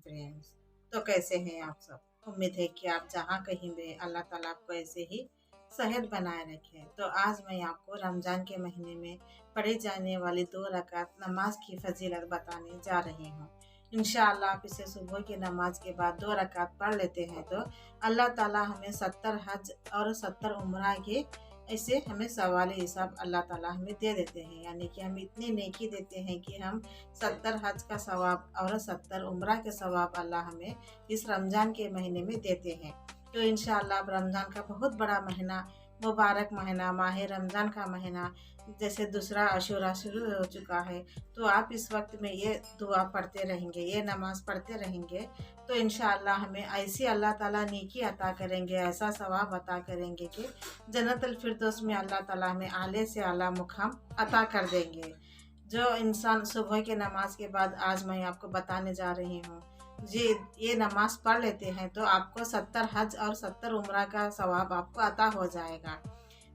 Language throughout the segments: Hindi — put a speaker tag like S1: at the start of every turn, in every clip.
S1: फ्रेंड्स। तो कैसे हैं आप सब? उम्मीद है कि आप जहाँ कहीं भी अल्लाह ताला आपको ऐसे ही सेहत बनाए रखे। तो आज मैं आपको रमज़ान के महीने में पढ़ी जाने वाली 2 रकात नमाज की फजीलत बताने जा रही हूँ। इंशाअल्लाह आप इसे सुबह की नमाज के बाद 2 रकात पढ़ लेते हैं तो अल्लाह ताला हमें 70 हज और 70 उम्रा के ऐसे हमें सवाल हिसाब अल्लाह ताला हमें दे देते हैं। यानी कि हम इतनी नेकी देते हैं कि हम 70 हज का सवाब और 70 उम्रा के सवाब अल्लाह हमें इस रमज़ान के महीने में देते हैं। तो इंशाअल्लाह अब रमज़ान का बहुत बड़ा महीना, मुबारक महीना, माह रमज़ान का महीना, जैसे दूसरा अशूरा शुरू हो चुका है, तो आप इस वक्त में ये दुआ पढ़ते रहेंगे, ये नमाज़ पढ़ते रहेंगे, तो इंशाअल्लाह हमें ऐसी अल्लाह ताला नेकी अता करेंगे, ऐसा सवाब अता करेंगे कि जन्नतुल फिरदौस में अल्लाह ताला हमें आले से आला मुकाम अता कर देंगे। जो इंसान सुबह के नमाज के बाद आज मैं आपको बताने जा रही हूँ, ये नमाज पढ़ लेते हैं तो आपको 70 हज और 70 उम्रा का सवाब आपको अता हो जाएगा।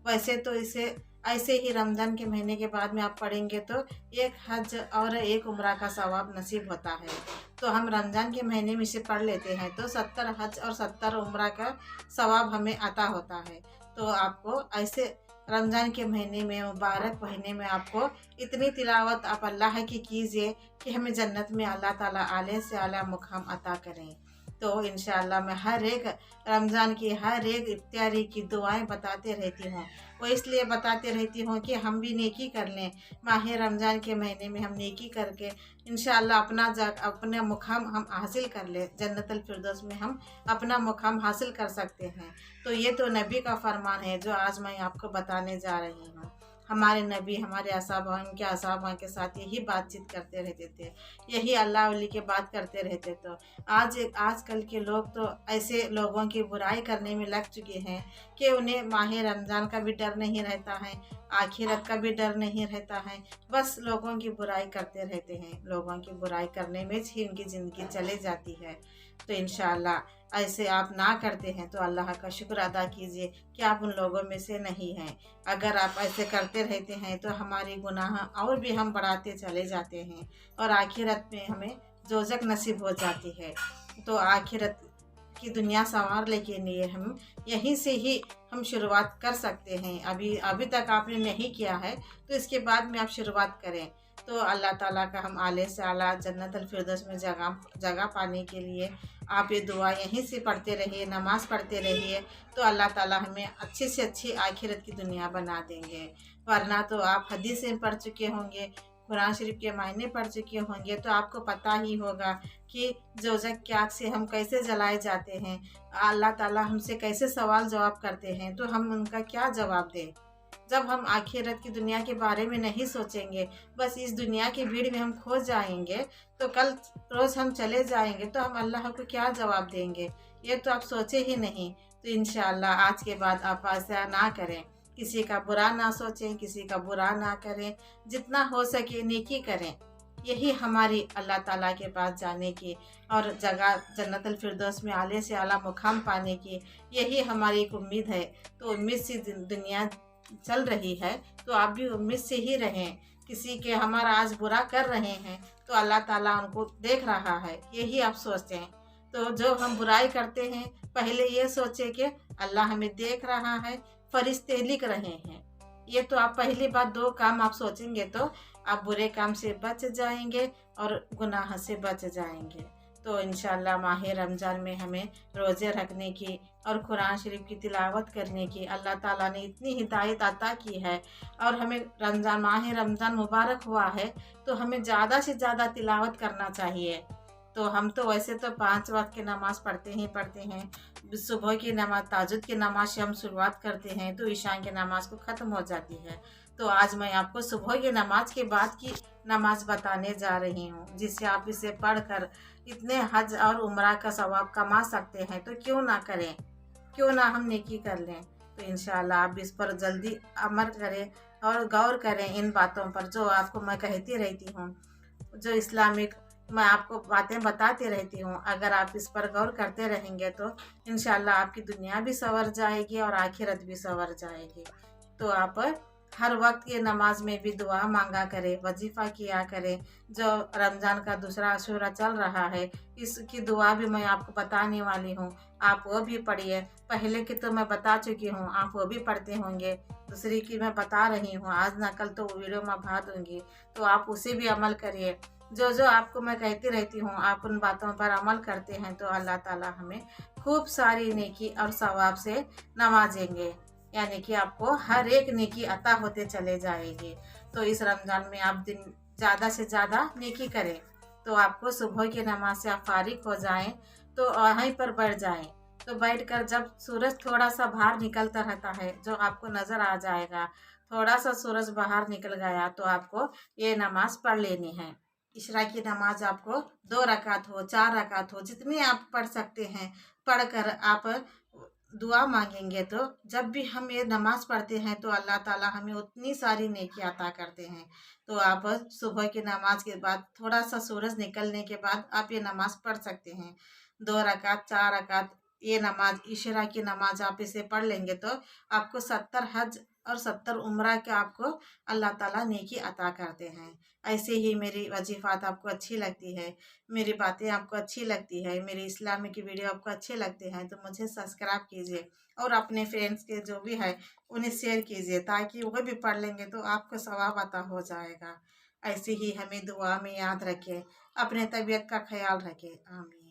S1: वैसे तो इसे ऐसे ही रमज़ान के महीने के बाद में आप पढ़ेंगे तो एक हज और एक उम्रा का सवाब नसीब होता है। तो हम रमज़ान के महीने में इसे पढ़ लेते हैं तो 70 हज और 70 उम्रा का सवाब हमें अता होता है। तो आपको ऐसे रमज़ान के महीने में, मुबारक महीने में आपको इतनी तिलावत आप अल्लाह की कीजिए कि हमें जन्नत में अल्लाह ताला आले से आला मुकाम अता करें। तो इंशाअल्लाह मैं हर एक रमज़ान की हर एक इफ्तारी की दुआएं बताते रहती हूँ। वो इसलिए बताते रहती हूँ कि हम भी नेकी कर लें। माह रमज़ान के महीने में हम नेकी करके इंशाअल्लाह अपना मुकाम हम हासिल कर लें, जन्नतुल फिरदौस में हम अपना मुकाम हासिल कर सकते हैं। तो ये तो नबी का फरमान है जो आज मैं आपको बताने जा रही हूँ। हमारे नबी हमारे असहाबा के साथ यही बातचीत करते रहते थे, यही अल्लाह वली की बात करते रहते। तो आजकल के लोग तो ऐसे लोगों की बुराई करने में लग चुके हैं कि उन्हें माह रमज़ान का भी डर नहीं रहता है, आखिरत का भी डर नहीं रहता है, बस लोगों की बुराई करते रहते हैं। लोगों की बुराई करने में ही उनकी ज़िंदगी चली जाती है। तो इंशाअल्लाह ऐसे आप ना करते हैं तो अल्लाह का शुक्र अदा कीजिए कि आप उन लोगों में से नहीं हैं। अगर आप ऐसे करते रहते हैं तो हमारी गुनाह और भी हम बढ़ाते चले जाते हैं और आखिरत में हमें दोज़ख नसीब हो जाती है। तो आखिरत की दुनिया संवारने के लिए हम यहीं से ही हम शुरुआत कर सकते हैं। अभी अभी तक आपने नहीं किया है तो इसके बाद में आप शुरुआत करें। तो अल्लाह ताला का हम आले से आला जन्नतुल फिरदौस में जगह पाने के लिए आप ये दुआ यहीं से पढ़ते रहिए, नमाज़ पढ़ते रहिए, तो अल्लाह ताला हमें अच्छी से अच्छी आखिरत की दुनिया बना देंगे। वरना तो आप हदीसें पढ़ चुके होंगे, कुरान शरीफ के मायने पढ़ चुके होंगे, तो आपको पता ही होगा कि दोज़ख की आग से हम कैसे जलाए जाते हैं, अल्लाह ताला हमसे कैसे सवाल जवाब करते हैं, तो हम उनका क्या जवाब दें। जब हम आखिरत की दुनिया के बारे में नहीं सोचेंगे, बस इस दुनिया की भीड़ में हम खो जाएंगे, तो कल रोज़ हम चले जाएंगे तो हम अल्लाह को क्या जवाब देंगे, ये तो आप सोचे ही नहीं। तो इंशाअल्लाह आज के बाद आप ऐसा ना करें, किसी का बुरा ना सोचें, किसी का बुरा ना करें, जितना हो सके नेकी करें। यही हमारी अल्लाह ताला के पास जाने की और जगह जन्नतुल फिरदौस में आले से आला मुकाम पाने की यही हमारी एक उम्मीद है। तो उम्मीद से दुनिया चल रही है, तो आप भी उम्मीद से ही रहें। किसी के हमारा आज बुरा कर रहे हैं तो अल्लाह ताला उनको देख रहा है, यही आप सोचें। तो जो हम बुराई करते हैं पहले ये सोचें कि अल्लाह हमें देख रहा है, फरिश्ते लिख रहे हैं। ये तो आप पहली बात 2 काम आप सोचेंगे तो आप बुरे काम से बच जाएंगे और गुनाह से बच जाएंगे। तो इंशाअल्लाह माह रमज़ान में हमें रोज़े रखने की और कुरान शरीफ की तिलावत करने की अल्लाह ताला ने इतनी हिदायत अता की है। और हमें माह रमज़ान मुबारक हुआ है तो हमें ज़्यादा से ज़्यादा तिलावत करना चाहिए। तो हम तो वैसे तो 5 वक़्त की नमाज़ पढ़ते ही पढ़ते हैं। सुबह की नमाज़ तहज्जुद की नमाज़ से हम शुरुआत करते हैं तो इशा की नमाज़ को ख़त्म हो जाती है। तो आज मैं आपको सुबह की नमाज़ के बाद की नमाज़ बताने जा रही हूँ, जिससे आप इसे पढ़कर इतने हज और उम्रा का सवाब कमा सकते हैं। तो क्यों ना करें, क्यों ना हम नेकी कर लें। तो इंशाअल्लाह आप इस पर जल्दी अमल करें और गौर करें इन बातों पर जो आपको मैं कहती रहती हूँ, जो इस्लामिक मैं आपको बातें बताती रहती हूँ। अगर आप इस पर गौर करते रहेंगे तो इंशाअल्लाह आपकी दुनिया भी संवर जाएगी और आखिरत भी संवर जाएगी। तो आप हर वक्त ये नमाज में भी दुआ मांगा करें, वजीफ़ा किया करें। जो रमज़ान का दूसरा अशूरा चल रहा है, इसकी दुआ भी मैं आपको बताने वाली हूँ, आप वो भी पढ़िए। पहले की तो मैं बता चुकी हूँ, आप वो भी पढ़ते होंगे। दूसरी की मैं बता रही हूँ, आज ना कल तो वीडियो मैं भा दूँगी, तो आप उसे भी अमल करिए। जो आपको मैं कहती रहती हूँ, आप उन बातों पर अमल करते हैं तो अल्लाह ताला हमें खूब सारी नेकी और सवाब से नवाजेंगे। यानी कि आपको हर एक नेकी अता होते चले जाएगी। तो इस रमज़ान में आप दिन ज़्यादा से ज़्यादा नेकी करें। तो आपको सुबह की नमाज से आप फारिग हो जाएं तो वहीं पर बैठ जाएं। तो बैठकर जब सूरज थोड़ा सा बाहर निकलता रहता है, जो आपको नज़र आ जाएगा, थोड़ा सा सूरज बाहर निकल गया तो आपको ये नमाज पढ़ लेनी है। इशरा की नमाज आपको 2 रकात हो, 4 रकात हो, जितनी आप पढ़ सकते हैं, पढ़कर आप दुआ मांगेंगे तो जब भी हम ये नमाज पढ़ते हैं तो अल्लाह ताला हमें उतनी सारी नेकी अता करते हैं। तो आप सुबह की नमाज के बाद थोड़ा सा सूरज निकलने के बाद आप ये नमाज पढ़ सकते हैं। 2 रकात 4 रकात ये नमाज इशरा की नमाज आप इसे पढ़ लेंगे तो आपको 70 हज और 70 उम्रा के आपको अल्लाह ताला नेकी अता करते हैं। ऐसे ही मेरी वजीफ़ात आपको अच्छी लगती है, मेरी बातें आपको अच्छी लगती है, मेरी इस्लामिक वीडियो आपको अच्छे लगते हैं तो मुझे सब्सक्राइब कीजिए और अपने फ्रेंड्स के जो भी है उन्हें शेयर कीजिए ताकि वो भी पढ़ लेंगे तो आपको सवाब अता हो जाएगा। ऐसे ही हमें दुआ में याद रखें, अपने तबीयत का ख्याल रखें। आमीन।